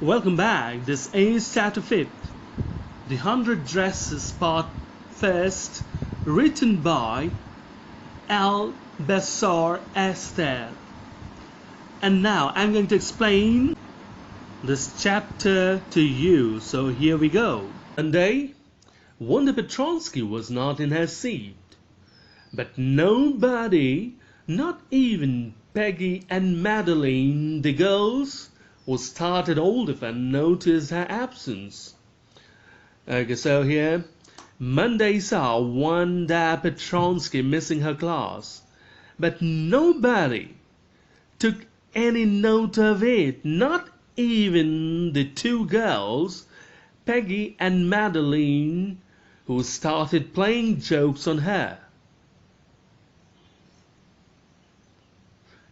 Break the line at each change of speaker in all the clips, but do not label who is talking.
Welcome back. This is Chapter 5, The 100 Dresses Part First, written by Al Bessar Esther. And now I'm going to explain this chapter to you. So here we go. One day, Wanda Petronsky was not in her seat. But nobody, not even Peggy and Madeline, the girls, who started older and noticed her absence. Okay, so here, Monday saw Wanda Petronsky missing her class, but nobody took any note of it, not even the two girls, Peggy and Madeline, who started playing jokes on her.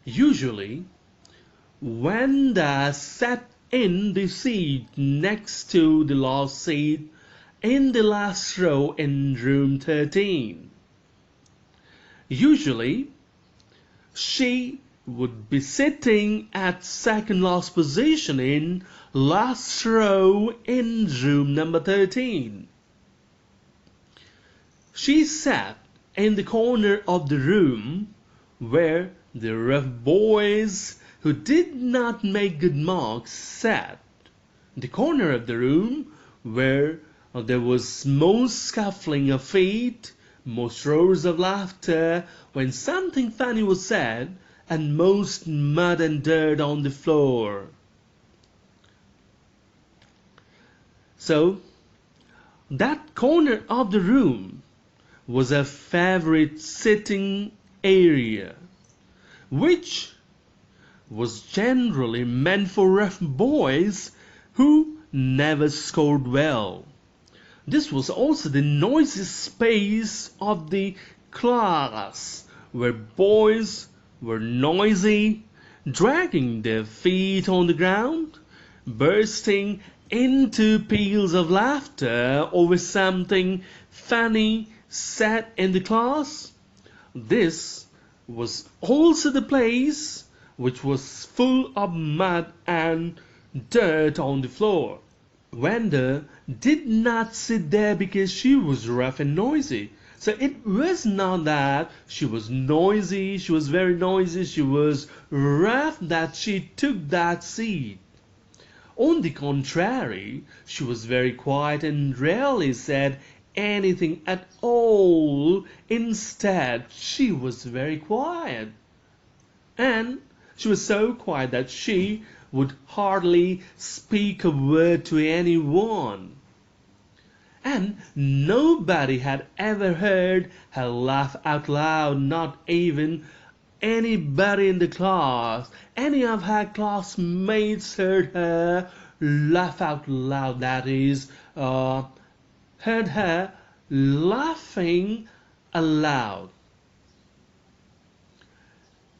Usually, Wanda sat in the seat next to the last seat in the last row in room 13. Usually, she would be sitting at second last position in last row in room number 13. She sat in the corner of the room where the rough boys who did not make good marks sat. The corner of the room where there was most scuffling of feet, most roars of laughter when something funny was said, and most mud and dirt on the floor. So, that corner of the room was a favorite sitting area, which was generally meant for rough boys who never scored well. This was also the noisy space of the class, where boys were noisy, dragging their feet on the ground, bursting into peals of laughter over something funny said in the class. This was also the place which was full of mud and dirt on the floor. Wanda did not sit there because she was rough and noisy. So it was not that she was noisy, she was very noisy, she was rough that she took that seat. On the contrary, she was very quiet and rarely said anything at all. Instead, she was very quiet. And she was so quiet that she would hardly speak a word to anyone. And nobody had ever heard her laugh out loud, not even anybody in the class. Any of her classmates heard her laugh out loud, that is, heard her laughing aloud.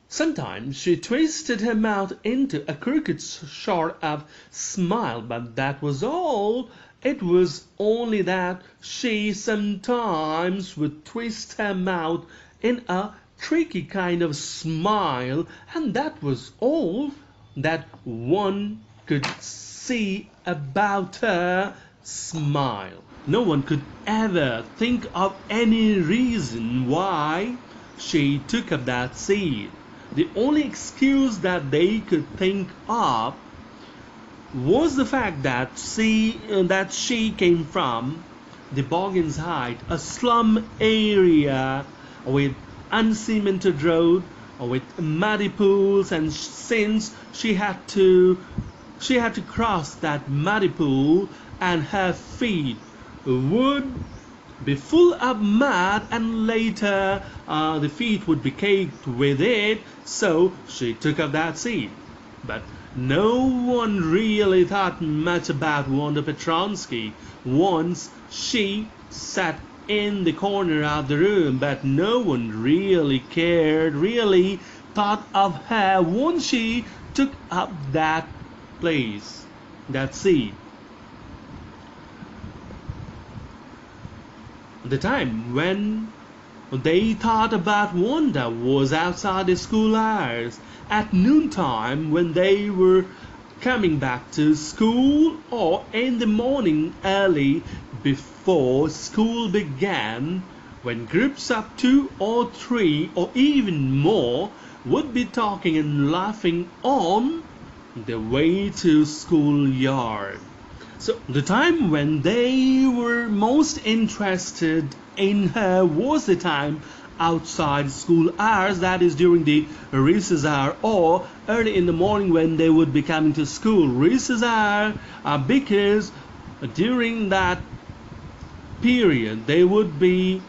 Sometimes she twisted her mouth into a crooked sort of smile, but that was all. It was only that she sometimes would twist her mouth in a tricky kind of smile, and that was all that one could see about her smile. No one could ever think of any reason why she took up that seat. The only excuse that they could think of was the fact that she came from the Boggins Heights, a slum area with uncemented road, with muddy pools, and since she had to cross that muddy pool, and her feet would be full of mud, and later the feet would be caked with it, so she took up that seat. But no one really thought much about Wanda Petronsky. Once she sat in the corner of the room, but no one really cared, really thought of her once she took up that place, that seat. The time when they thought about Wanda was outside the school hours, at noontime when they were coming back to school or in the morning early before school began, when groups of 2 or 3 or even more would be talking and laughing on the way to schoolyard. So the time when they were most interested in her was the time outside school hours, that is during the recess hour or early in the morning when they would be coming to school. Recess hour because during that period they would be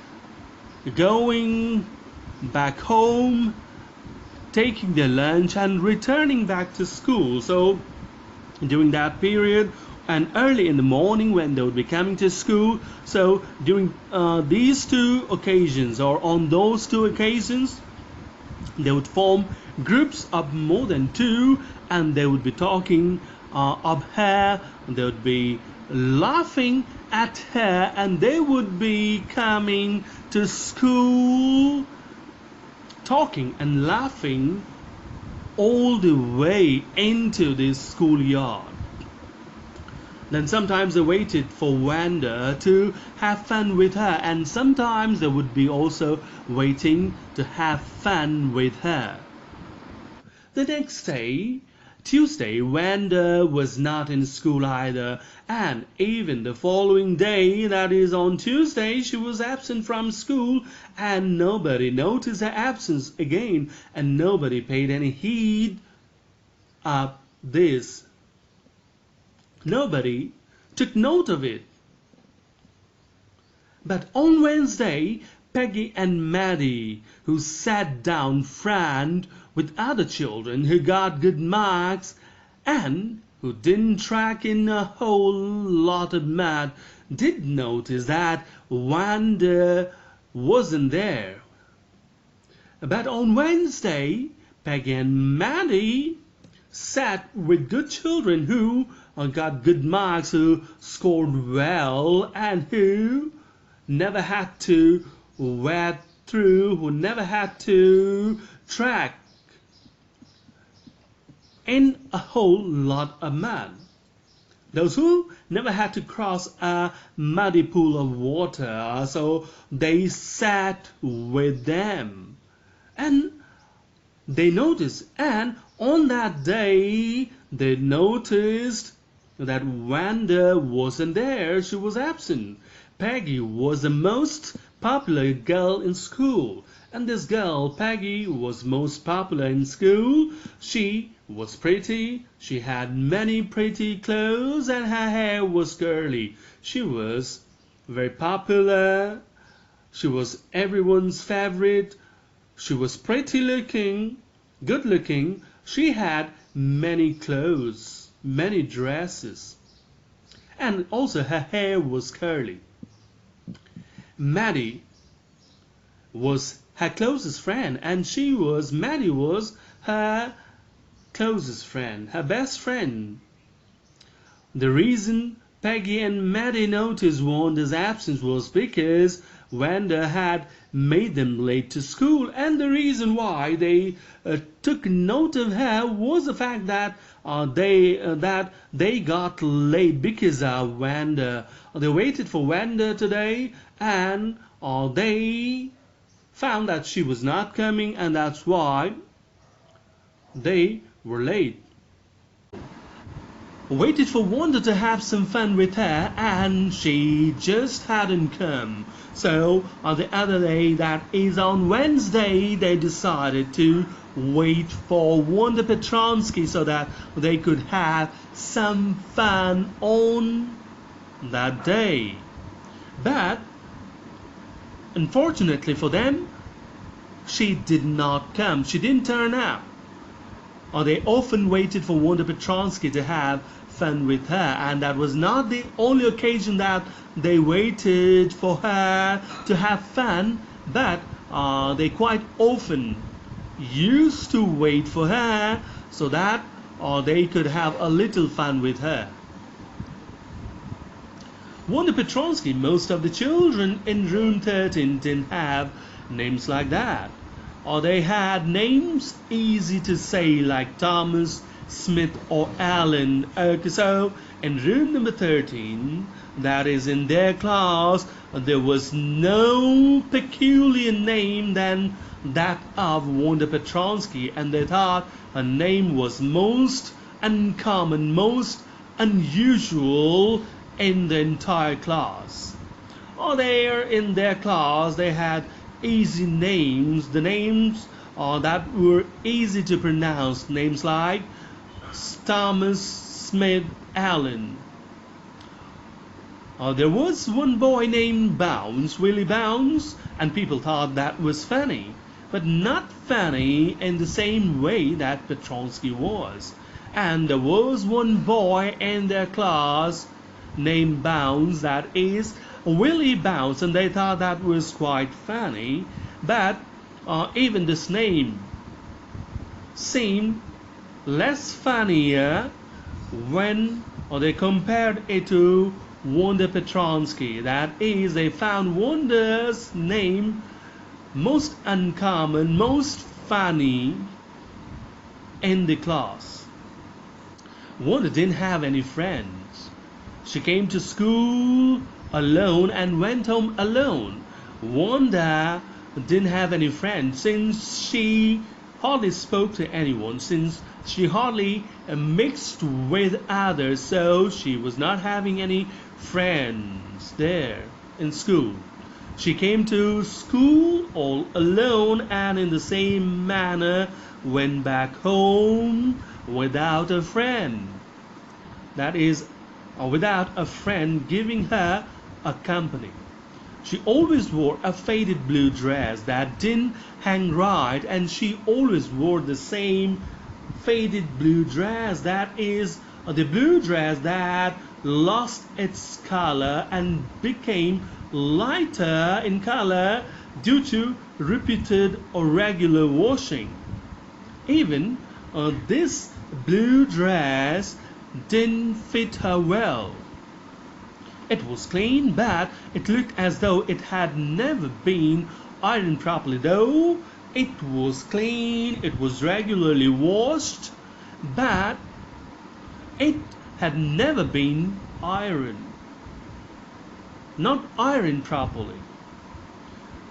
going back home, taking their lunch and returning back to school. So during that period and early in the morning when they would be coming to school, so during these two occasions or on those two occasions they would form groups of more than 2 and they would be talking of her, they would be laughing at her, and they would be coming to school talking and laughing all the way into the schoolyard. Then sometimes they waited for Wanda to have fun with her, and sometimes they would be also waiting to have fun with her. The next day, Tuesday, Wanda was not in school either, and even the following day, that is on Tuesday, she was absent from school, and nobody noticed her absence again, and nobody paid any heed of this. Nobody took note of it. But on Wednesday, Peggy and Maddie, who sat down front with other children who got good marks and who didn't track in a whole lot of math, did notice that Wanda wasn't there. But on Wednesday, Peggy and Maddie sat with good children who got good marks, who scored well, and who never had to wade through, who never had to track in a whole lot of mud. Those who never had to cross a muddy pool of water, so they sat with them. And they noticed, and on that day, they noticed that Wanda wasn't there. She was absent. Peggy was the most popular girl in school, and this girl, Peggy, was most popular in school. She was pretty, she had many pretty clothes, and her hair was curly. She was very popular. She was everyone's favorite. She was pretty looking, good looking. She had many clothes, many dresses, and also her hair was curly. Maddie was her closest friend, and Maddie was her closest friend, her best friend. The reason Peggy and Maddie noticed Wanda's absence was because Wanda had made them late to school, and the reason why they took note of her was the fact that they got late because of Wanda. They waited for Wanda today, and they found that she was not coming, and that's why they were late. Waited for Wanda to have some fun with her, and she just hadn't come. So on the other day, that is on Wednesday, they decided to wait for Wanda Petronsky so that they could have some fun on that day. But unfortunately for them, she did not come. She didn't turn up. Or they often waited for Wanda Petronsky to have fun with her, and that was not the only occasion that they waited for her to have fun, but they quite often used to wait for her so that they could have a little fun with her. Wanda Petronsky, most of the children in room 13 didn't have names like that. Or they had names easy to say like Thomas, Smith or Allen. Okay, so in room number 13, that is in their class, there was no peculiar name than that of Wanda Petronsky, and they thought her name was most uncommon, most unusual in the entire class. Oh, there in their class they had easy names, the names that were easy to pronounce, names like Thomas Smith Allen. There was one boy named Bounce, Willie Bounce, and people thought that was funny, but not funny in the same way that Petronsky was. And there was one boy in their class named Bounce, that is Willie Bounce, and they thought that was quite funny, but even this name seemed less funnier when they compared it to Wanda Petronsky. That is, they found Wanda's name most uncommon, most funny in the class. Wanda didn't have any friends. She came to school alone and went home alone. Wanda didn't have any friends since she hardly spoke to anyone, since she hardly mixed with others, so she was not having any friends there in school. She came to school all alone and in the same manner went back home without a friend. That is, without a friend giving her a company. She always wore a faded blue dress that didn't hang right, and she always wore the same faded blue dress, that is, the blue dress that lost its color and became lighter in color due to repeated or regular washing. Even this blue dress didn't fit her well. It was clean, but it looked as though it had never been ironed properly. Though it was clean, it was regularly washed, but it had never been ironed. Not ironed properly.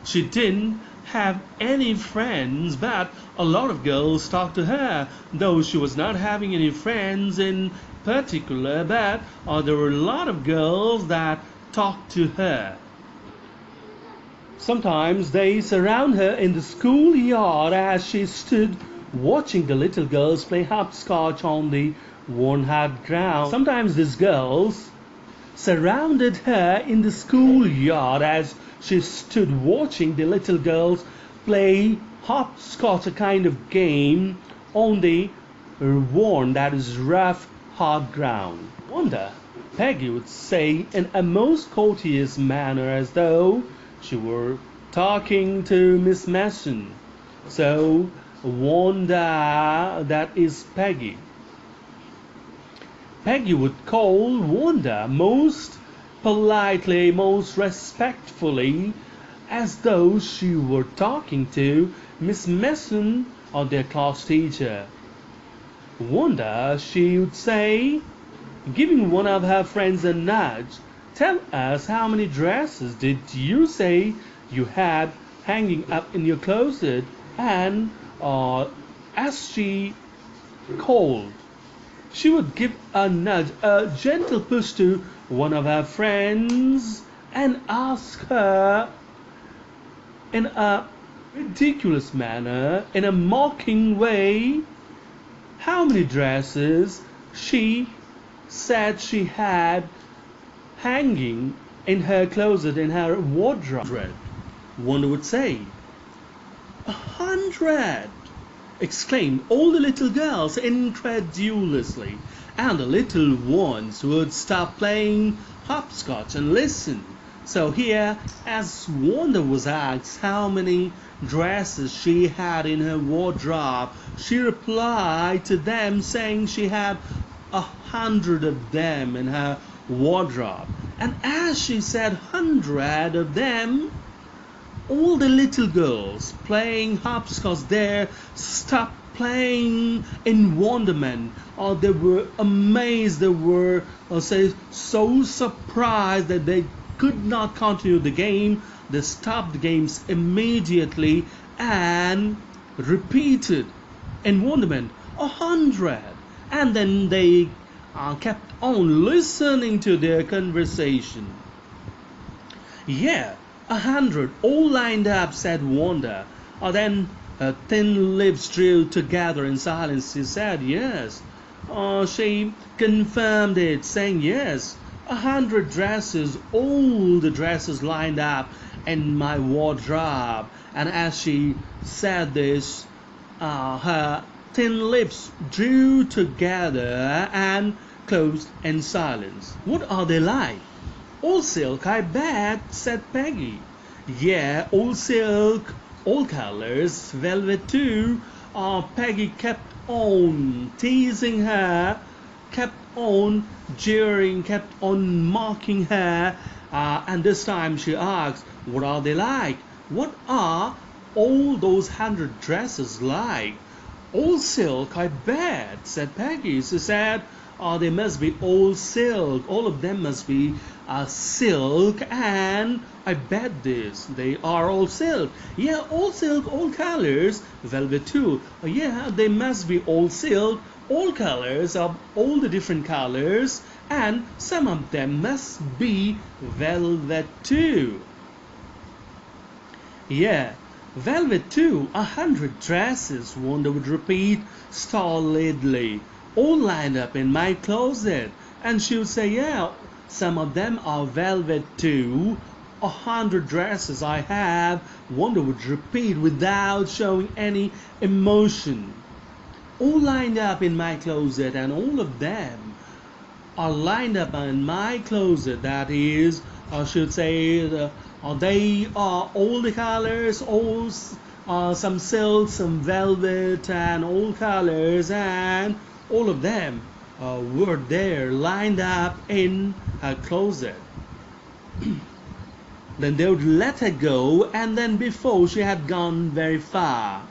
She didn't have any friends, but a lot of girls talked to her, though she was not having any friends in particular, but there were a lot of girls that talked to her. Sometimes they surround her in the schoolyard as she stood watching the little girls play hopscotch on the worn-out ground. Sometimes these girls surrounded her in the schoolyard as she stood watching the little girls play hopscotch, a kind of game on the worn, that is rough, hard ground. Wanda, Peggy would say in a most courteous manner, as though she were talking to Miss Mason. So Wanda, that is Peggy. Peggy would call Wanda most politely, most respectfully, as though she were talking to Miss Mason or their class teacher. Wanda, she would say, giving one of her friends a nudge, "Tell us, how many dresses did you say you had hanging up in your closet?" And as she called, she would give a nudge, a gentle push to one of her friends and ask her in a ridiculous manner, in a mocking way, how many dresses she said she had hanging in her closet, in her wardrobe. Wanda would say, 100! Exclaimed all the little girls incredulously, and the little ones would stop playing hopscotch and listen. So here, as Wanda was asked how many dresses she had in her wardrobe, she replied to them saying she had 100 of them in her wardrobe. And as she said 100 of them, all the little girls playing hopscotch there stopped playing in wonderment, or they were amazed, they were so surprised that they could not continue the game. They stopped the games immediately and repeated in wonderment 100, and then they kept on listening to their conversation. Yeah, 100 all lined up, said Wanda. Then her thin lips drew together in silence. She said yes. She confirmed it, saying yes. 100 dresses, all the dresses lined up in my wardrobe. And as she said this, her thin lips drew together and closed in silence. What are they like? All silk, I bet, said Peggy. Yeah, all silk, all colors, velvet too. Peggy kept on teasing her, kept on jeering, kept on mocking her, and this time she asked, what are they like? What are all those 100 dresses like? All silk, I bet, said Peggy. She said, they must be all silk. All of them must be silk, and I bet this. They are all silk. Yeah, all silk, all colors. Velvet too. Yeah, they must be all silk, all colors of all the different colors, and some of them must be velvet too. Yeah, velvet too. 100 dresses, Wanda would repeat stolidly, all lined up in my closet. And she would say, yeah, some of them are velvet too. 100 dresses I have, Wanda would repeat without showing any emotion. All lined up in my closet, and all of them are lined up in my closet. That is, I should say, they are all the colors, all some silk, some velvet, and all colors, and all of them were there lined up in her closet. Then they would let her go, and then before she had gone very far,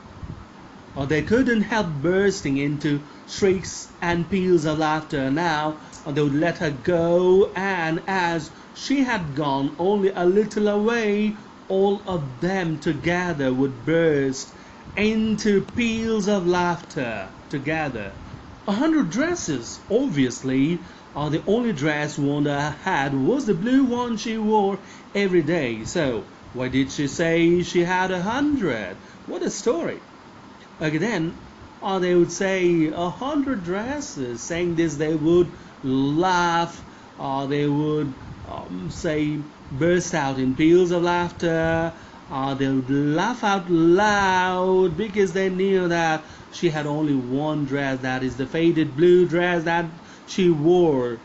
they couldn't help bursting into shrieks and peals of laughter. Now they would let her go, and as she had gone only a little away, all of them together would burst into peals of laughter together. 100 dresses, obviously. The only dress Wanda had was the blue one she wore every day. So why did she say she had 100? What a story. Again, they would say 100 dresses. Saying this, they would laugh. They would say burst out in peals of laughter. They would laugh out loud because they knew that she had only one dress, that is the faded blue dress that she wore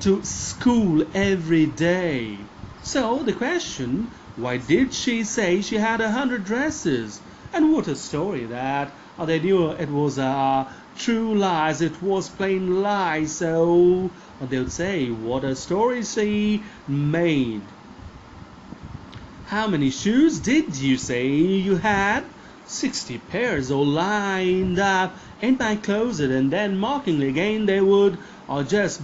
to school every day. So the question, why did she say she had 100 dresses? And what a story that they knew it was true lies, it was plain lies. So they would say, what a story she made. How many shoes did you say you had? 60 pairs all lined up in my closet. And then mockingly again they would, or just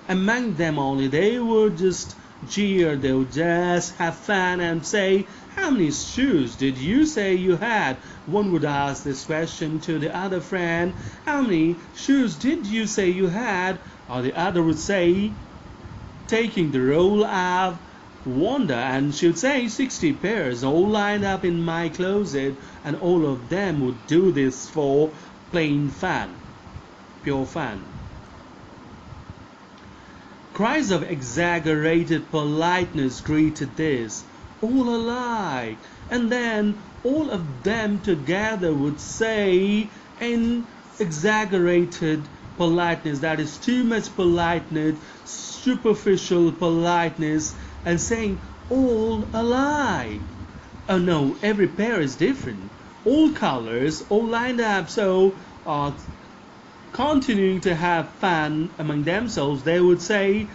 among them only, they would just jeer, they would just have fun and say, how many shoes did you say you had? One would ask this question to the other friend, how many shoes did you say you had? Or the other would say, taking the role of Wanda, and she would say 60 pairs all lined up in my closet, and all of them would do this for plain fun, pure fun. Cries of exaggerated politeness greeted this, all alike, and then all of them together would say in exaggerated politeness, that is too much politeness, superficial politeness, and saying all alike. Oh no, every pair is different, all colors, all lined up. So continuing to have fun among themselves, they would say,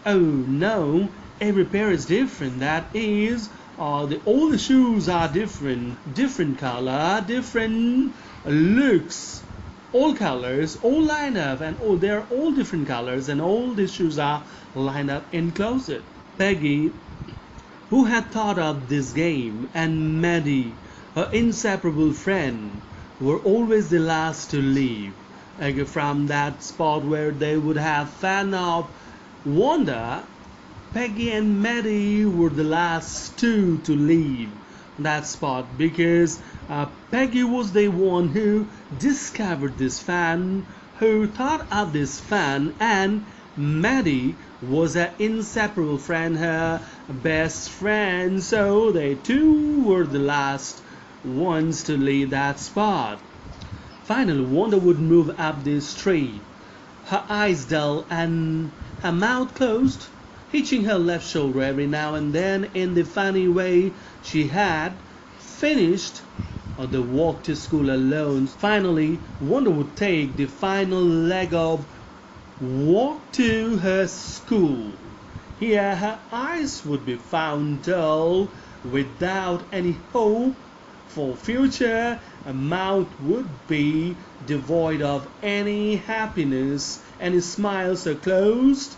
oh no, every pair is different. That is, all the shoes are different color, different looks, all colors, all line up, and they're all different colors, and all the shoes are lined up in closet. Peggy, who had thought of this game, and Maddie, her inseparable friend, were always the last to leave. From that spot where they would have fun of Wanda, Peggy and Maddie were the last two to leave that spot because Peggy was the one who discovered this fan, who thought of this fan, and Maddie was her inseparable friend, her best friend, so they two were the last ones to leave that spot. Finally, Wanda would move up the street, her eyes dull and her mouth closed, hitching her left shoulder every now and then in the funny way she had finished the walk to school alone. Finally, Wanda would take the final leg of walk to her school. Here her eyes would be found dull, without any hope for future. Her mouth would be devoid of any happiness, and his smiles are closed,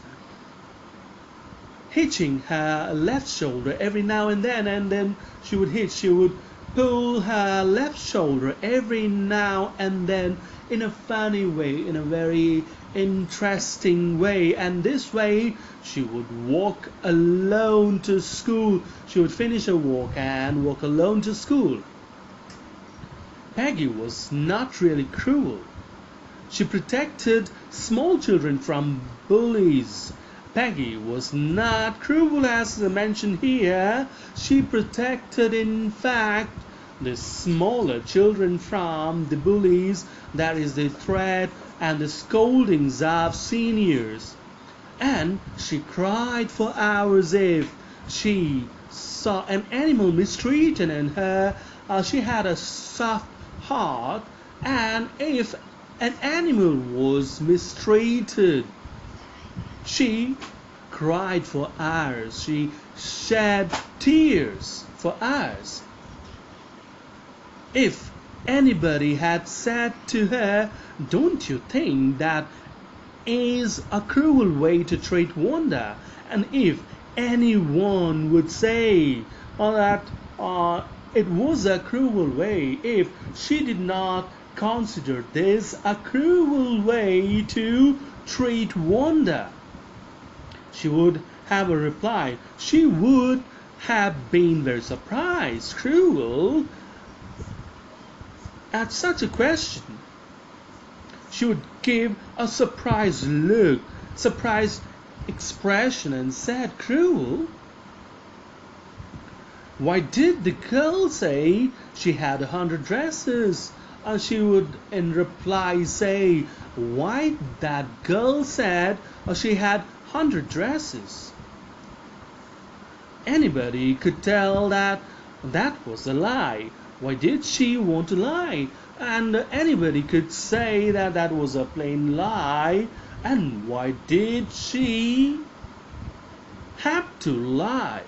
hitching her left shoulder every now and then she would pull her left shoulder every now and then in a funny way, in a very interesting way, and this way she would walk alone to school. She would finish her walk and walk alone to school. Peggy was not really cruel. She protected small children from bullies. Peggy was not cruel as mentioned here. She protected, in fact, the smaller children from the bullies, that is the threat and the scoldings of seniors. And she cried for hours if she saw an animal mistreated, and she had a soft heart, and if an animal was mistreated, she cried for hours. She shed tears for hours. If anybody had said to her, "Don't you think that is a cruel way to treat Wanda?" and if anyone would say that it was a cruel way, if she did not consider this a cruel way to treat Wanda, she would have a reply. She would have been very surprised, cruel, at such a question. She would give a surprised look, surprised expression, and said, "Cruel? Why did the girl say she had 100 dresses?" And she would in reply say, "Why that girl said she had 100 dresses?" Anybody could tell that that was a lie. Why did she want to lie? And anybody could say that that was a plain lie. And why did she have to lie?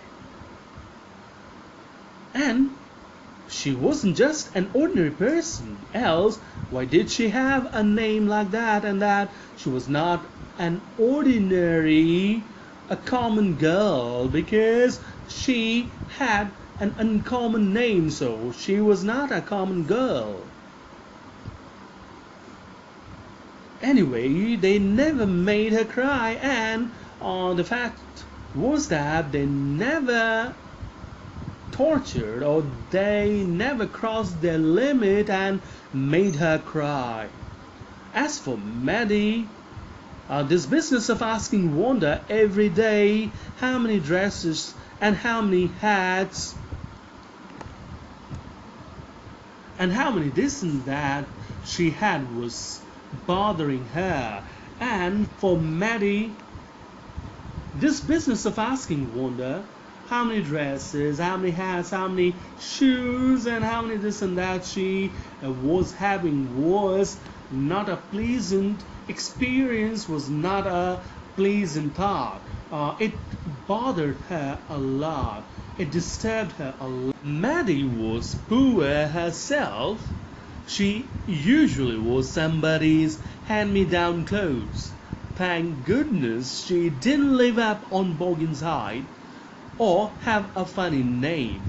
And she wasn't just an ordinary person, else why did she have a name like that, and that she was not an ordinary, a common girl, because she had an uncommon name, so she was not a common girl. Anyway, they never made her cry, and the fact was that they never tortured, or they never crossed their limit and made her cry. As for Maddie, this business of asking Wanda every day how many dresses and how many hats and how many this and that she had was bothering her. And for Maddie, this business of asking Wanda how many dresses, how many hats, how many shoes, and how many this and that she was having was not a pleasant experience, was not a pleasant thought. It bothered her a lot. it disturbed her a lot. Maddie was poor herself. She usually wore somebody's hand-me-down clothes. Thank goodness she didn't live up on Boggin's Height or have a funny name.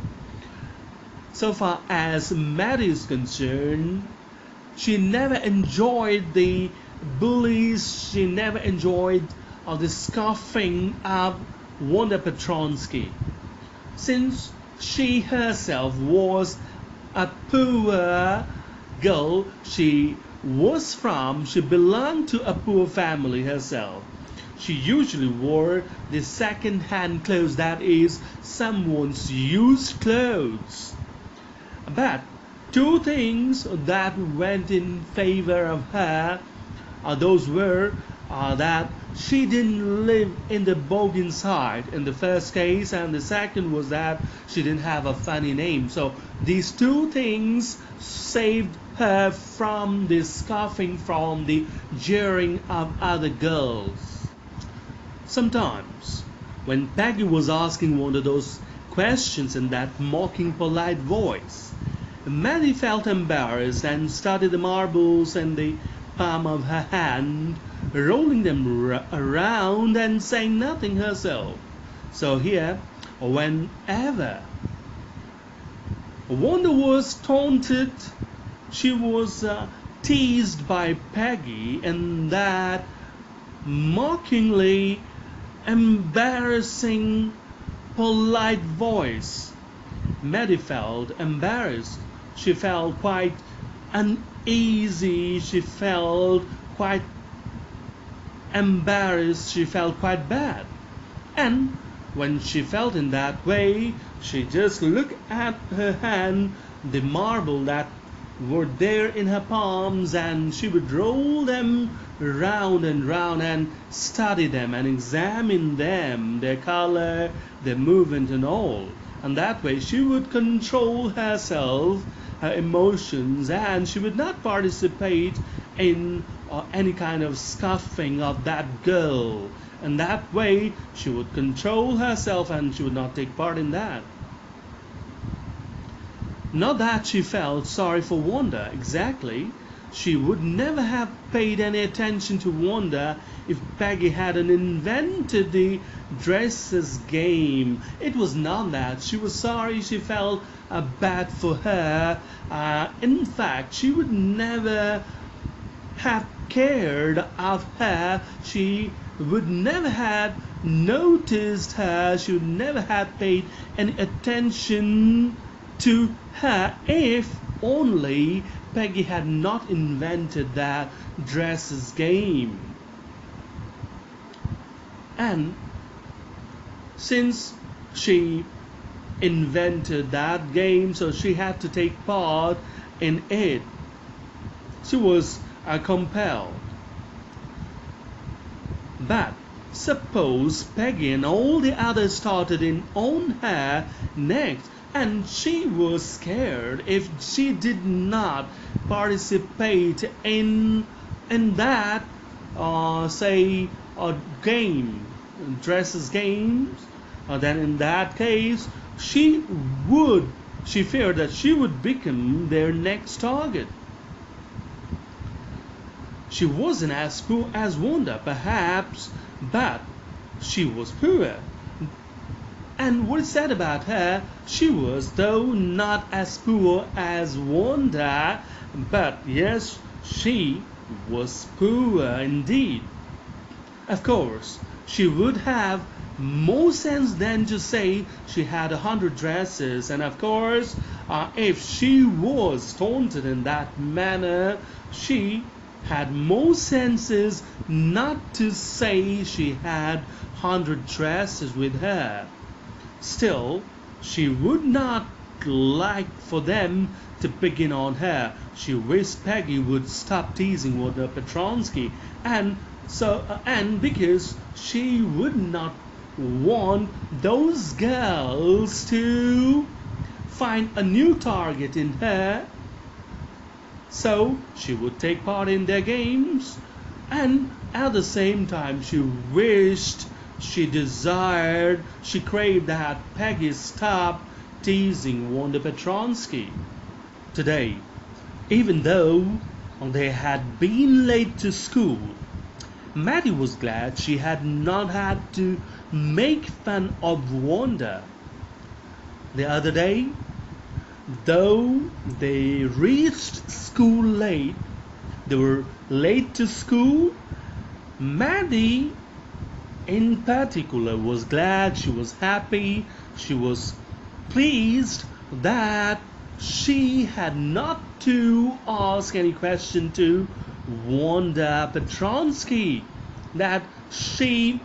So far as Maddie is concerned, she never enjoyed the bullies, she never enjoyed the scoffing of Wanda Petronsky. Since she herself was a poor girl, she belonged to a poor family herself. She usually wore the second-hand clothes, that is, someone's used clothes. But two things that went in favor of her, those were that she didn't live in the Boggins Height in the first case, and the second was that she didn't have a funny name. So these two things saved her from the scoffing, from the jeering of other girls. Sometimes, when Peggy was asking one of those questions in that mocking, polite voice, Maddie felt embarrassed and studied the marbles in the palm of her hand, rolling them around and saying nothing herself. So here, whenever Wanda was taunted, she was teased by Peggy in that mockingly embarrassing, polite voice. Maddie felt embarrassed. She felt quite uneasy. She felt quite embarrassed. She felt quite bad. And when she felt in that way, she just looked at her hand, the marble that were there in her palms, and she would roll them round and round and study them and examine them, their color, their movement and all. And that way she would control herself, her emotions, and she would not participate in any kind of scoffing of that girl. And that way she would control herself and she would not take part in that. Not that she felt sorry for Wanda, exactly. She would never have paid any attention to Wanda if Peggy hadn't invented the dresses game. It was not that. She was sorry, she felt bad for her. In fact, she would never have cared of her. She would never have noticed her. She would never have paid any attention to her if only Peggy had not invented that dresses game. And since she invented that game, so she had to take part in it. She was compelled. But suppose Peggy and all the others started in on her next, and she was scared if she did not participate in that game, dresses games. Then in that case she feared that she would become their next target. She wasn't as poor as Wanda, perhaps, but she was poor. And what is said about her, she was, though not as poor as Wanda, but yes, she was poor indeed. Of course, she would have more sense than to say she had 100 dresses, and of course, if she was taunted in that manner, she had more senses not to say she had 100 dresses with her. Still, she would not like for them to begin on her. She wished Peggy would stop teasing Wanda Petronsky, and because she would not want those girls to find a new target in her. So she would take part in their games, and at the same time she wished she craved that Peggy stop teasing Wanda Petronsky. Today, even though they had been late to school, Maddie was glad she had not had to make fun of Wanda. The other day, though they reached school late, they were late to school. Maddie, in particular, was glad, she was happy, she was pleased that she had not to ask any question to Wanda Petronsky, that she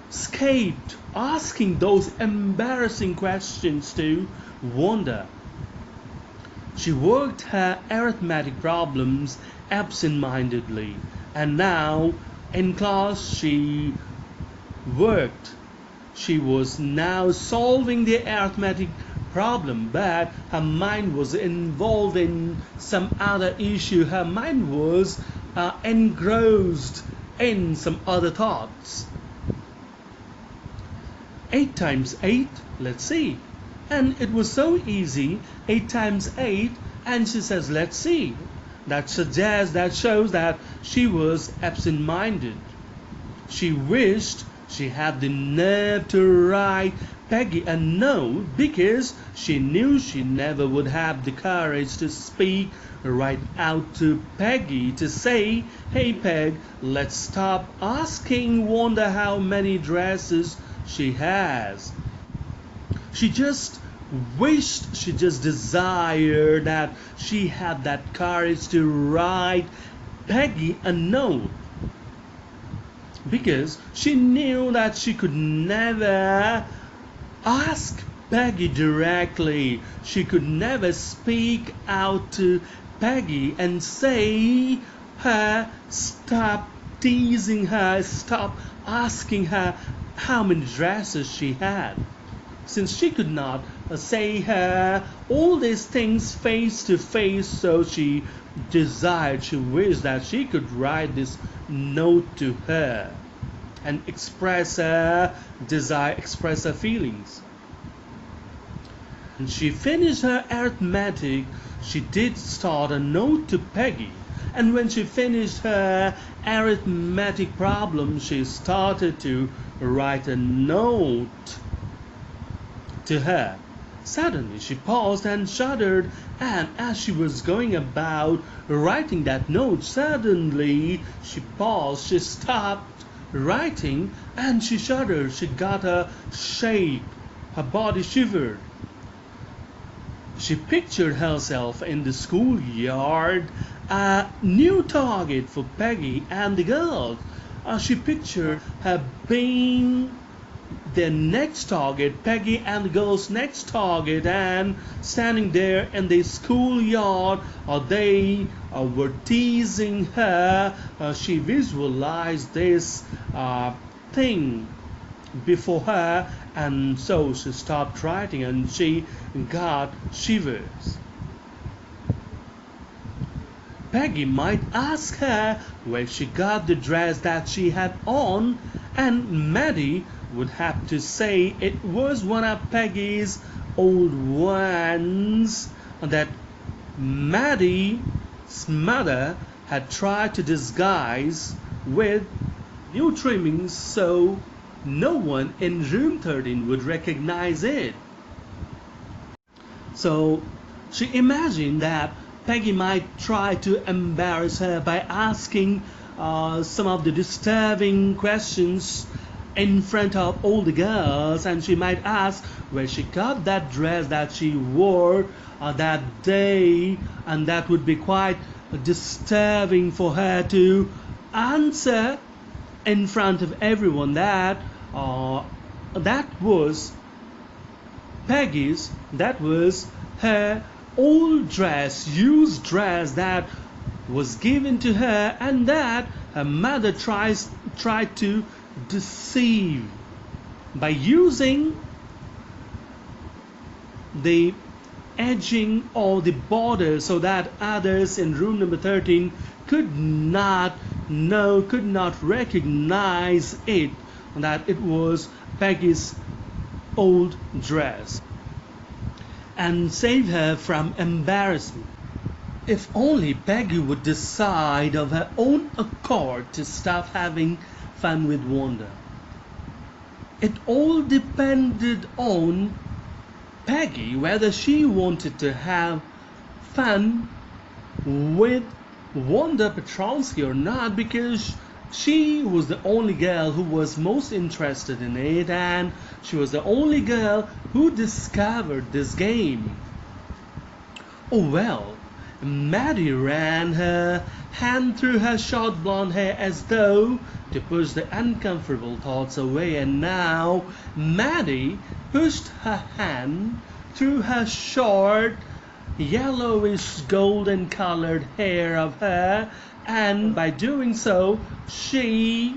escaped asking those embarrassing questions to Wanda. She worked her arithmetic problems absent-mindedly, and now in class worked. She was now solving the arithmetic problem, but her mind was involved in some other issue. Her mind was engrossed in some other thoughts. 8 times 8, let's see. And it was so easy, 8 times 8, and she says, let's see. That shows that she was absent-minded. She wished she had the nerve to write Peggy a note because she knew she never would have the courage to speak right out to Peggy to say, hey Peg, let's stop asking Wanda how many dresses she has. She just wished, she just desired that she had that courage to write Peggy a note, because she knew that she could never ask Peggy directly. She could never speak out to Peggy and say her, stop teasing her, stop asking her how many dresses she had. Since she could not say her all these things face to face, so she wished that she could write this note to her and express her desire, express her feelings. And she finished her arithmetic. She did start a note to Peggy, and when she finished her arithmetic problem, she started to write a note to her. Suddenly she paused and shuddered, and as she was going about writing that note, suddenly she paused, she stopped writing, and she shuddered. She got a shake, her body shivered. She pictured herself in the schoolyard, a new target for Peggy and the girls. She pictured her being their next target, Peggy and the girls' next target, and standing there in the schoolyard, they were teasing her. She visualized this thing before her, and so she stopped writing and she got shivers. Peggy might ask her where she got the dress that she had on, and Maddie would have to say it was one of Peggy's old ones that Maddie's mother had tried to disguise with new trimmings so no one in room 13 would recognize it. So she imagined that Peggy might try to embarrass her by asking some of the disturbing questions in front of all the girls, and she might ask where she got that dress that she wore that day, and that would be quite disturbing for her to answer in front of everyone that was Peggy's, that was her old dress, used dress that was given to her, and that her mother tried to deceive by using the edging or the border so that others in room number 13 could not could not recognize it, that it was Peggy's old dress, and save her from embarrassment. If only Peggy would decide of her own accord to stop having fun with Wanda. It all depended on Peggy whether she wanted to have fun with Wanda Petronsky or not, because she was the only girl who was most interested in it, and she was the only girl who discovered this game. Oh well, Maddie ran her hand through her short blonde hair as though to push the uncomfortable thoughts away, and now Maddie pushed her hand through her short yellowish golden colored hair of her, and by doing so she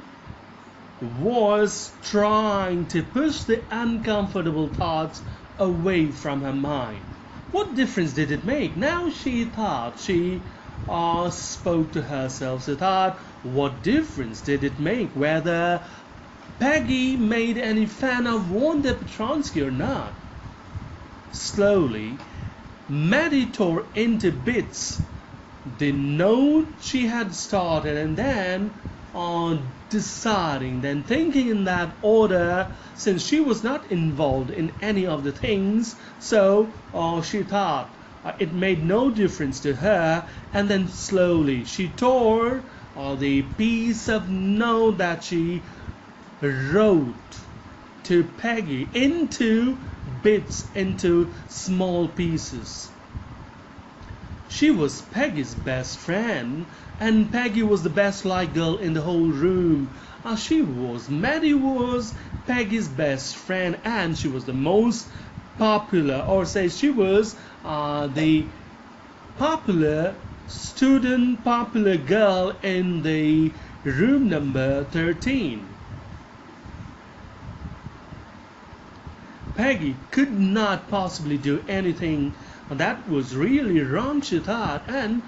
was trying to push the uncomfortable thoughts away from her mind. What difference did it make? Now she thought, she spoke to herself, she thought, what difference did it make whether Peggy made any fan of Wanda Petronsky or not? Slowly, Maddie tore into bits the note she had started, and then deciding, then thinking in that order, since she was not involved in any of the things, so she thought it made no difference to her, and then slowly she tore the piece of note that she wrote to Peggy into bits, into small pieces. She was Peggy's best friend, and Peggy was the best liked girl in the whole room. Maddie was Peggy's best friend, and she was the most popular, or say she was the popular student, popular girl in the room number 13. Peggy could not possibly do anything that was really wrong, she thought, and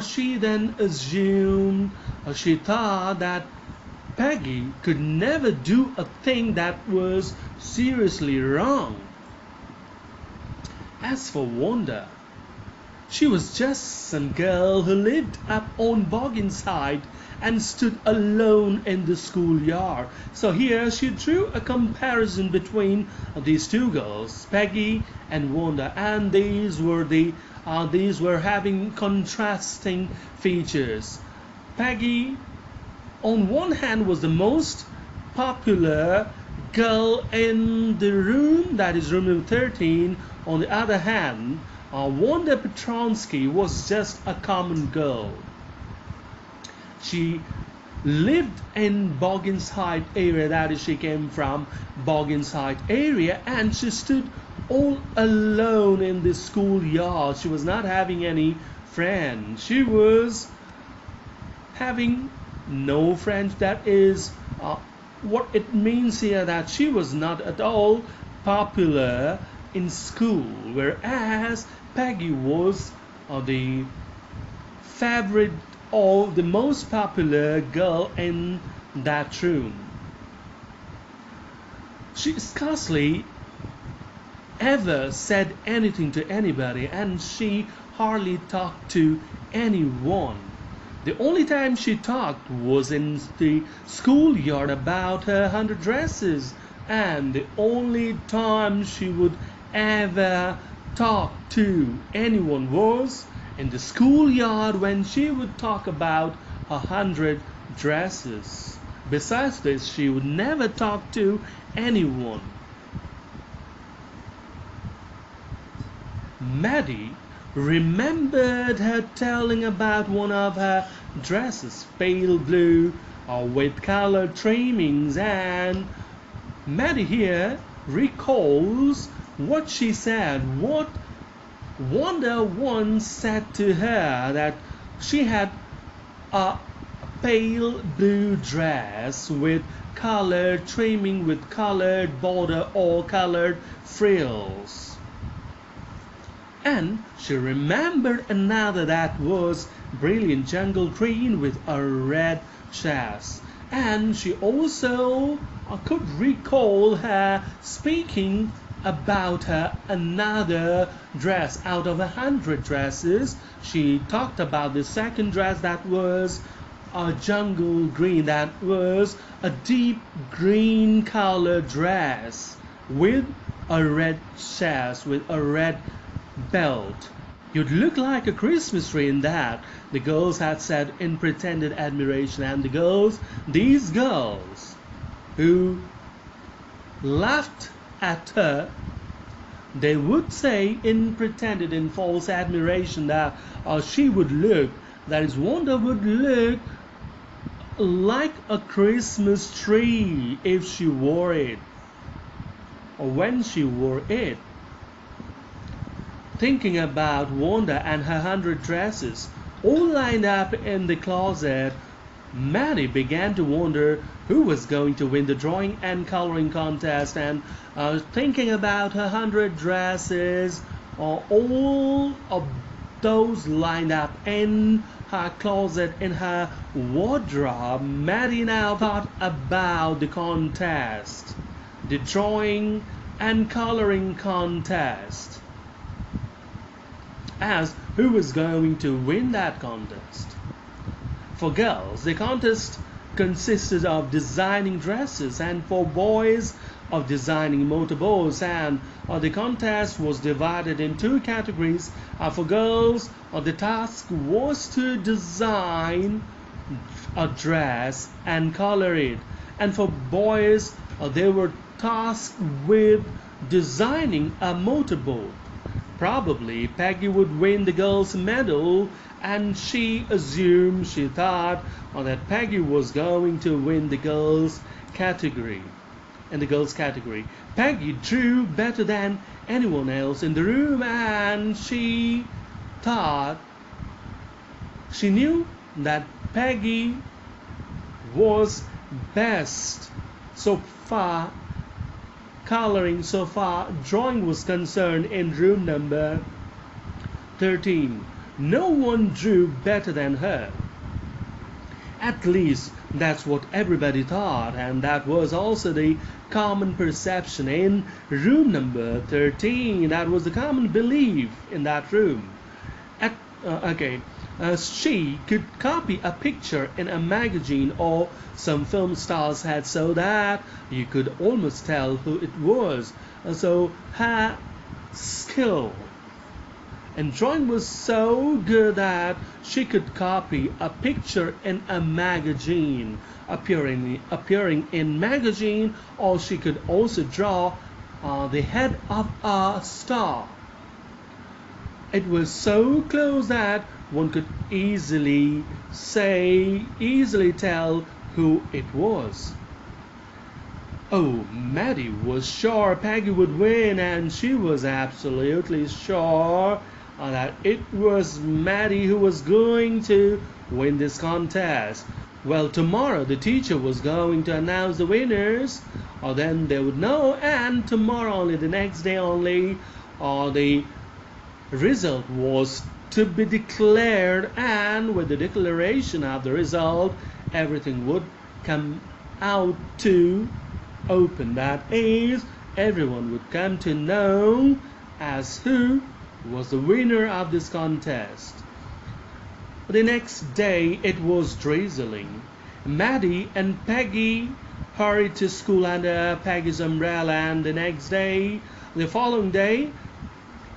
she then assumed, she thought that Peggy could never do a thing that was seriously wrong. As for Wanda, she was just some girl who lived up on Bogginside and stood alone in the schoolyard. So here she drew a comparison between these two girls, Peggy and Wanda, and these were having contrasting features. Peggy, on one hand, was the most popular girl in the room, that is room number 13. On the other hand, Wanda Petronsky was just a common girl. She lived in Bogginside area, that is, she came from Bogginside area, and she stood all alone in the schoolyard. She was not having any friends. She was having no friends. That is what it means here, that she was not at all popular in school, whereas Peggy was the favorite or the most popular girl in that room. She scarcely ever said anything to anybody, and she hardly talked to anyone. The only time she talked was in the schoolyard about her 100 dresses, and the only time she would ever talk to anyone was in the schoolyard when she would talk about 100 dresses. Besides this, she would never talk to anyone. Maddie remembered her telling about one of her dresses, pale blue with colored trimmings, and Maddie here recalls what she said, what Wanda once said to her, that she had a pale blue dress with colored trimming, with colored border or colored frills. And she remembered another that was brilliant jungle green with a red chest. And she also could recall her speaking about her another dress. Out of 100 dresses, she talked about the second dress that was a jungle green, that was a deep green color dress with a red chest, with a red belt. You'd look like a Christmas tree in that, the girls had said in pretended admiration. And these girls who laughed at her, they would say in pretended, in false admiration, that she would look, that is, Wanda would look like a Christmas tree if she wore it, or when she wore it. Thinking about Wanda and her 100 dresses all lined up in the closet, Maddie began to wonder who was going to win the drawing and coloring contest. And thinking about her 100 dresses, all of those lined up in her closet, in her wardrobe, Maddie now thought about the contest, the drawing and coloring contest, as who was going to win that contest. For girls, the contest consisted of designing dresses, and for boys, of designing motorboats. And the contest was divided in two categories. For girls, the task was to design a dress and color it, and for boys, they were tasked with designing a motorboat. Probably Peggy would win the girls' medal, and she thought that Peggy was going to win the girls' category. In the girls' category, Peggy drew better than anyone else in the room, and she thought she knew that Peggy was best so far. Coloring, so far drawing was concerned, in room number 13. No one drew better than her. At least that's what everybody thought, and that was also the common perception in room number 13. That was the common belief in that room. She could copy a picture in a magazine or some film stars had, so that you could almost tell who it was. So her skill in drawing was so good that she could copy a picture in a magazine, appearing in magazine, or she could also draw the head of a star. It was so close that one could easily tell who it was. Oh, Maddie was sure Peggy would win, and she was absolutely sure that it was Maddie who was going to win this contest. Well, tomorrow the teacher was going to announce the winners, or then they would know, and tomorrow only, the next day only, the result was to be declared, and with the declaration of the result, everything would come out to open. That is, everyone would come to know as who was the winner of this contest. The next day it was drizzling. Maddie and Peggy hurried to school under Peggy's umbrella, and the following day,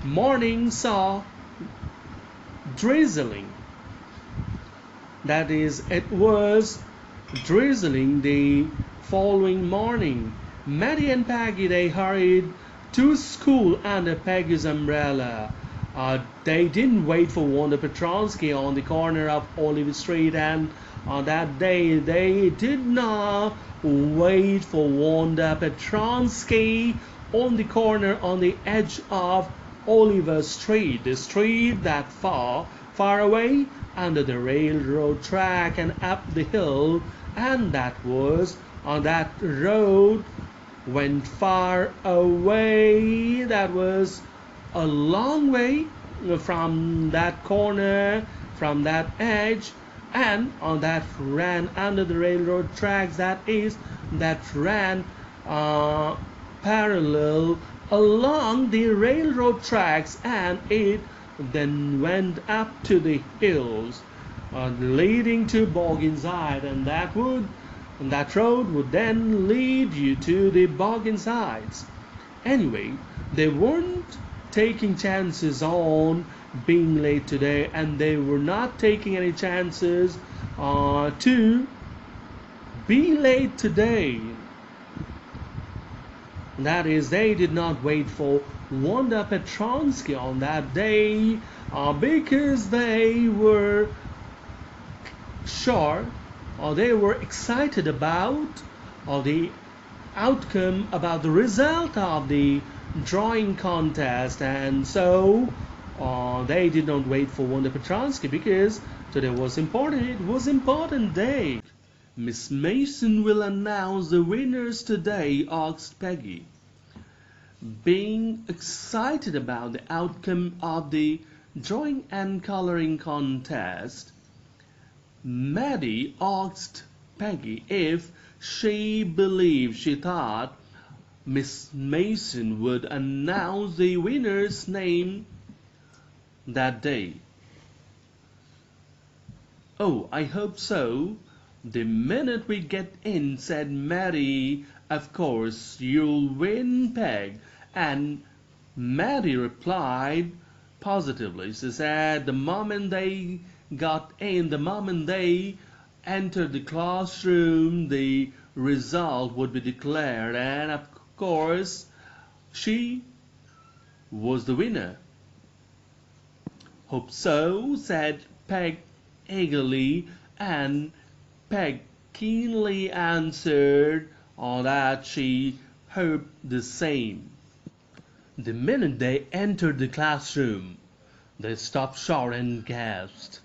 morning saw drizzling. That is, it was drizzling the following morning. Maddie and Peggy, they hurried to school under Peggy's umbrella. They didn't wait for Wanda Petronsky on the corner of Olive Street, and on that day they did not wait for Wanda Petronsky on the corner on the edge of Oliver Street, the street that far away under the railroad track and up the hill, and that was on that road went far away. That was a long way from that corner, from that edge, and that ran under the railroad tracks, that ran uh, parallel along the railroad tracks, and it then went up to the hills leading to Bogginside, and that road would then lead you to the Bogginsides. Anyway, they weren't taking chances on being late today, and they were not taking any chances to be late today. That is, they did not wait for Wanda Petronsky on that day because they were sure or they were excited about the outcome, about the result of the drawing contest, and so they did not wait for Wanda Petronsky because today was important. It was important day. Miss Mason will announce the winners today, asked Peggy. Being excited about the outcome of the drawing and coloring contest, Maddie asked Peggy if she thought Miss Mason would announce the winner's name that day. "Oh, I hope so, the minute we get in," said Maddie. "Of course you'll win, Peg." And Maddie replied positively. She said the moment they got in, the moment they entered the classroom, the result would be declared, and of course she was the winner. "Hope so," said Peg eagerly, and Peg keenly answered that she hoped the same. The minute they entered the classroom, they stopped short and gasped.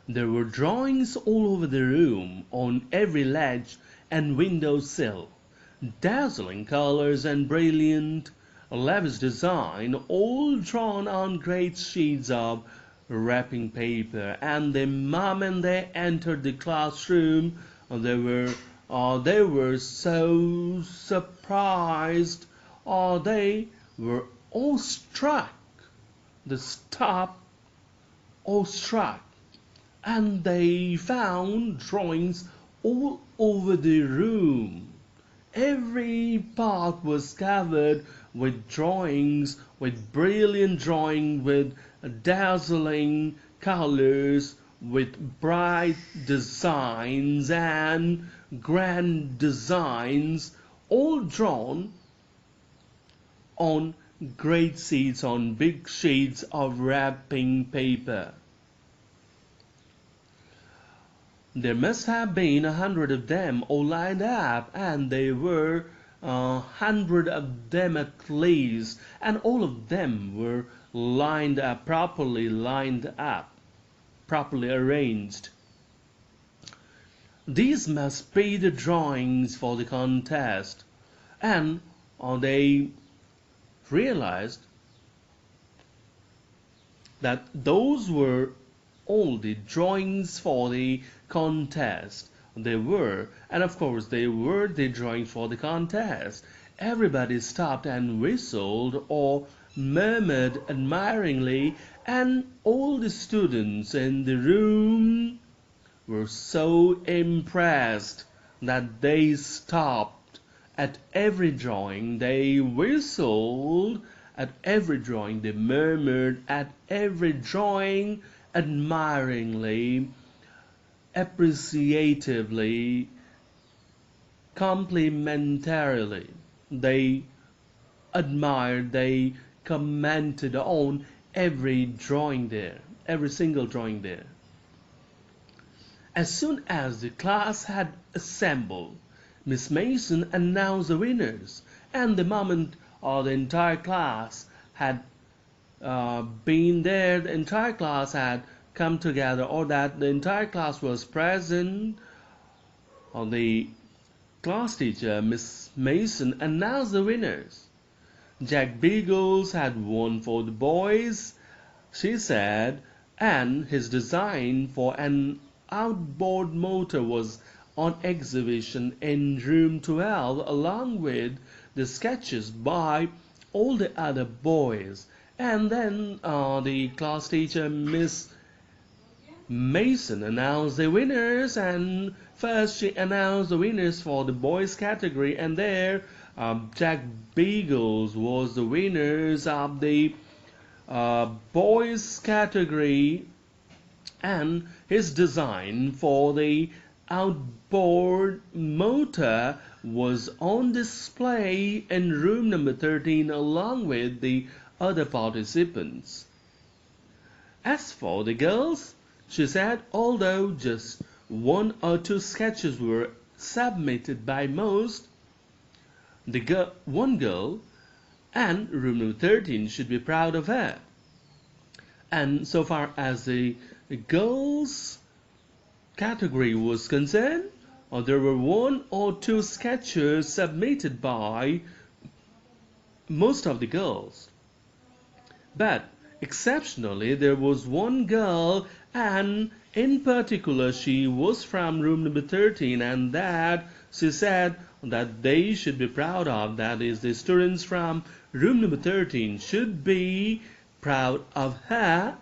There were drawings all over the room, on every ledge and window sill, dazzling colors and brilliant, lavish design, all drawn on great sheets of wrapping paper. And the moment they entered the classroom, they were so surprised, they were awestruck. They stopped awestruck, and they found drawings all over the room. Every part was covered with drawings, with brilliant drawing, with dazzling colors, with bright designs and grand designs, all drawn on great sheets, on big sheets of wrapping paper. There must have been 100 of them all lined up, and there were 100 of them at least, and all of them were lined up, properly arranged. These must be the drawings for the contest, and they realized that those were all the drawings for the contest. They were, and of course they were the drawings for the contest. Everybody stopped and whistled or murmured admiringly, and all the students in the room were so impressed that they stopped at every drawing, they whistled at every drawing, they murmured at every drawing admiringly, appreciatively, complimentarily. They admired, they commented on every drawing there, every single drawing there. As soon as the class had assembled, Miss Mason announced the winners, and the moment the entire class had been there, the entire class had come together, or that the entire class was present, the class teacher, Miss Mason, announced the winners. Jack Beagles had won for the boys, she said, and his design for an outboard motor was on exhibition in room 12 along with the sketches by all the other boys. And then the class teacher, Miss Mason, announced the winners, and first she announced the winners for the boys category, and there Jack Beagles was the winners of the boys category, and his design for the outboard motor was on display in room number 13 along with the other participants. As for the girls, she said, although just one or two sketches were submitted by most, one girl and room number 13 should be proud of her. And so far as the girls category was concerned, there were one or two sketches submitted by most of the girls. But exceptionally, there was one girl, and in particular, she was from room number 13, and that she said that they should be proud of. That is, the students from room number 13 should be proud of her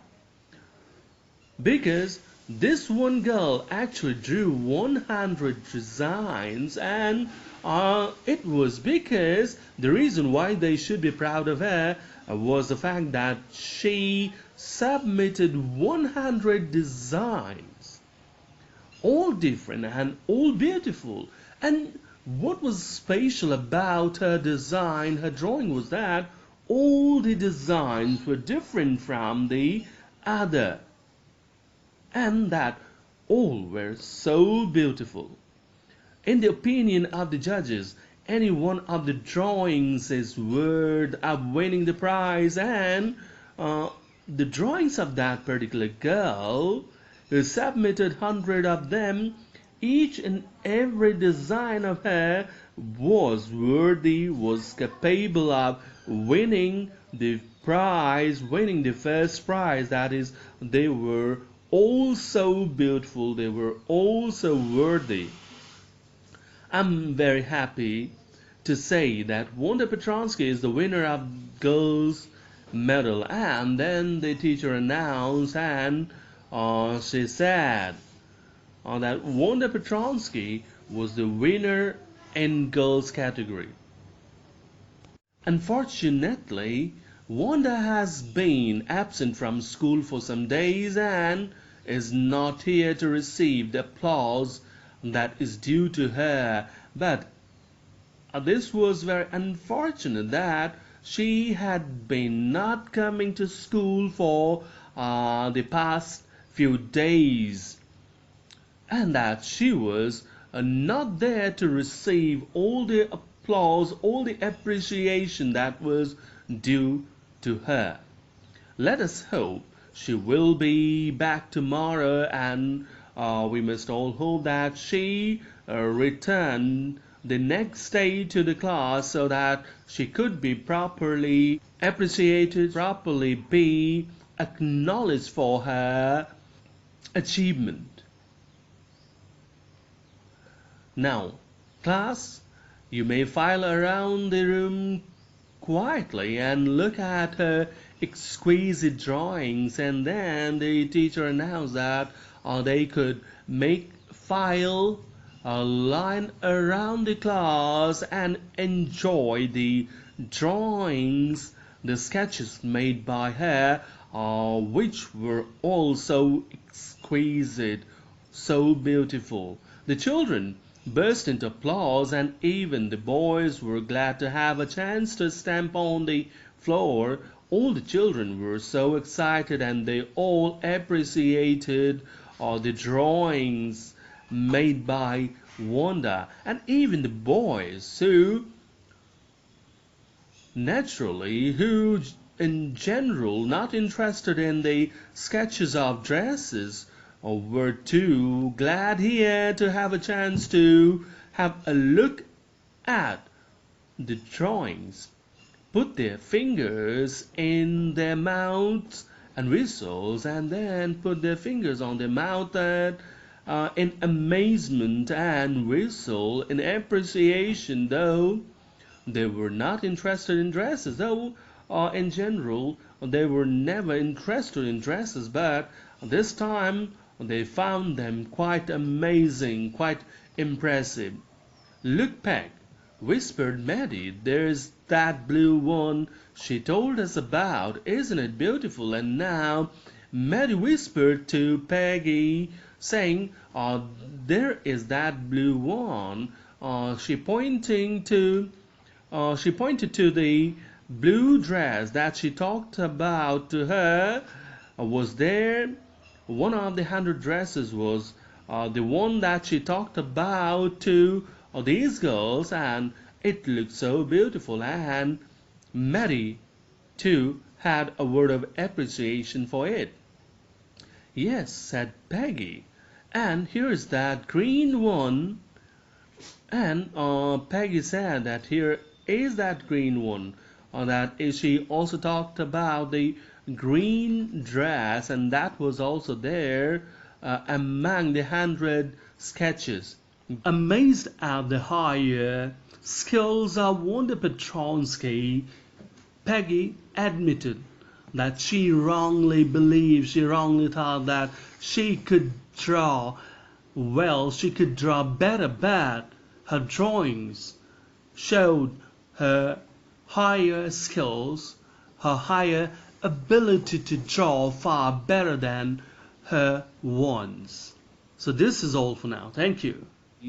because this one girl actually drew 100 designs, and it was because the reason why they should be proud of her was the fact that she submitted 100 designs, all different and all beautiful. And what was special about her design, her drawing, was that all the designs were different from the other, and that all were so beautiful. In the opinion of the judges, any one of the drawings is worth of winning the prize, and the drawings of that particular girl, who submitted 100 of them, each and every design of her was worthy, was capable of winning the prize, winning the first prize. That is, they were all so beautiful, they were all so worthy. I'm very happy to say that Wanda Petronsky is the winner of girls medal. And then the teacher announced, and she said that Wanda Petronsky was the winner in girls category. Unfortunately, Wanda has been absent from school for some days and is not here to receive the applause that is due to her. But this was very unfortunate that she had been not coming to school for the past few days, and that she was not there to receive all the applause, all the appreciation that was due to her. Let us hope she will be back tomorrow, and we must all hope that she return the next day to the class so that she could be properly appreciated, properly be acknowledged for her achievement. Now, class, you may file around the room quietly and look at her exquisite drawings, and then the teacher announced that they could make file a line around the class and enjoy the drawings, the sketches made by her, which were all so exquisite, so beautiful. The children burst into applause, and even the boys were glad to have a chance to stamp on the floor. All the children were so excited, and they all appreciated the drawings made by Wanda. And even the boys who in general not interested in the sketches of dresses, were too glad here to have a chance to have a look at the drawings, put their fingers in their mouths, and whistles and then put their fingers on their mouth and in amazement and whistle in appreciation, though they were not interested in dresses, though in general they were never interested in dresses, but this time they found them quite amazing, quite impressive. "Look, Peg," whispered Maddie, "there's that blue one she told us about. Isn't it beautiful?" And now Maddie whispered to Peggy, saying, "There is that blue one." She pointed to the blue dress that she talked about to her. Was there one of the 100 dresses was the one that she talked about to these girls, and it looked so beautiful, and Mary too had a word of appreciation for it. "Yes," said Peggy, "and here's that green one." And Peggy said that here is that green one. That is, she also talked about the green dress, and that was also there among the 100 sketches. Amazed at the higher skills of Wanda Petronsky, Peggy admitted that she wrongly thought that she could draw well, she could draw better, but her drawings showed her higher skills, her higher ability to draw far better than her ones. So this is all for now. Thank you.